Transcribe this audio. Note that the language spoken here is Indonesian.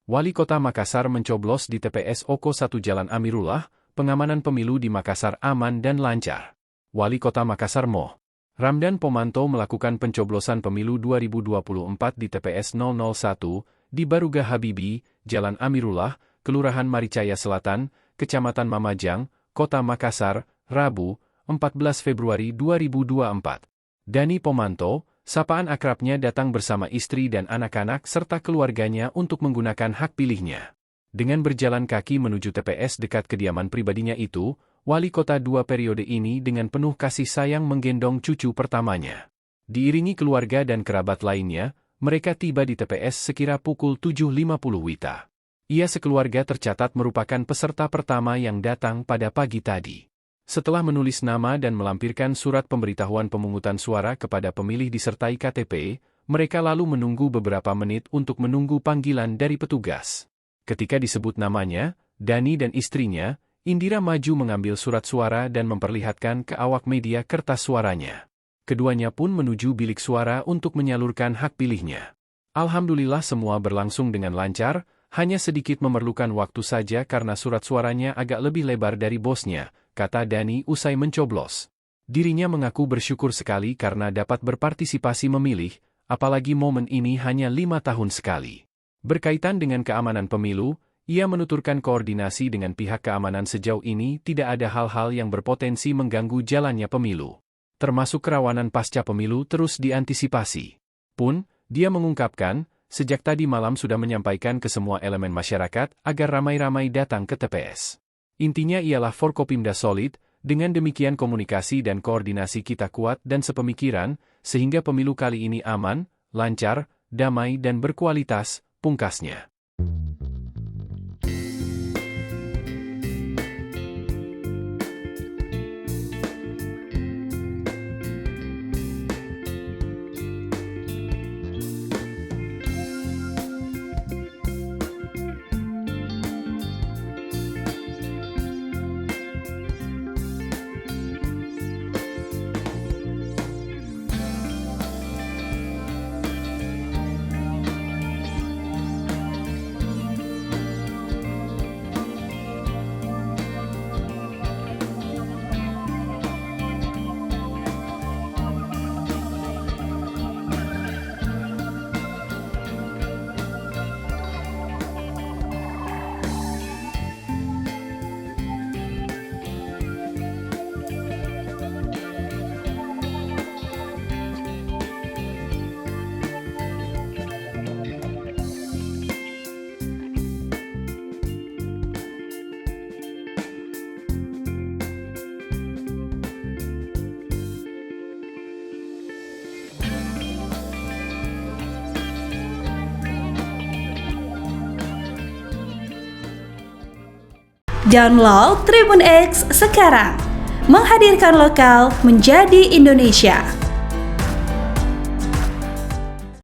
Wali Kota Makassar mencoblos di TPS Oko 1 Jalan Amirullah, pengamanan pemilu di Makassar aman dan lancar. Wali Kota Makassar Moh. Ramdan Pomanto melakukan pencoblosan pemilu 2024 di TPS 001 di Baruga Habibi, Jalan Amirullah, Kelurahan Maricaya Selatan, Kecamatan Mamajang, Kota Makassar, Rabu, 14 Februari 2024. Dani Pomanto, sapaan akrabnya datang bersama istri dan anak-anak serta keluarganya untuk menggunakan hak pilihnya. Dengan berjalan kaki menuju TPS dekat kediaman pribadinya itu, wali kota 2 periode ini dengan penuh kasih sayang menggendong cucu pertamanya. Diiringi keluarga dan kerabat lainnya, mereka tiba di TPS sekira pukul 7.50 WITA. Ia sekeluarga tercatat merupakan peserta pertama yang datang pada pagi tadi. Setelah menulis nama dan melampirkan surat pemberitahuan pemungutan suara kepada pemilih disertai KTP, mereka lalu menunggu beberapa menit untuk menunggu panggilan dari petugas. Ketika disebut namanya, Dani dan istrinya, Indira maju mengambil surat suara dan memperlihatkan ke awak media kertas suaranya. Keduanya pun menuju bilik suara untuk menyalurkan hak pilihnya. Alhamdulillah semua berlangsung dengan lancar, hanya sedikit memerlukan waktu saja karena surat suaranya agak lebih lebar dari bosnya, kata Dani usai mencoblos. Dirinya mengaku bersyukur sekali karena dapat berpartisipasi memilih, apalagi momen ini hanya 5 tahun sekali. Berkaitan dengan keamanan pemilu, ia menuturkan koordinasi dengan pihak keamanan sejauh ini tidak ada hal-hal yang berpotensi mengganggu jalannya pemilu. Termasuk kerawanan pasca pemilu terus diantisipasi. Pun, dia mengungkapkan, sejak tadi malam sudah menyampaikan ke semua elemen masyarakat agar ramai-ramai datang ke TPS. Intinya ialah Forkopimda solid, dengan demikian komunikasi dan koordinasi kita kuat dan sepemikiran, sehingga pemilu kali ini aman, lancar, damai dan berkualitas, pungkasnya. Download Tribun X sekarang, menghadirkan lokal menjadi Indonesia.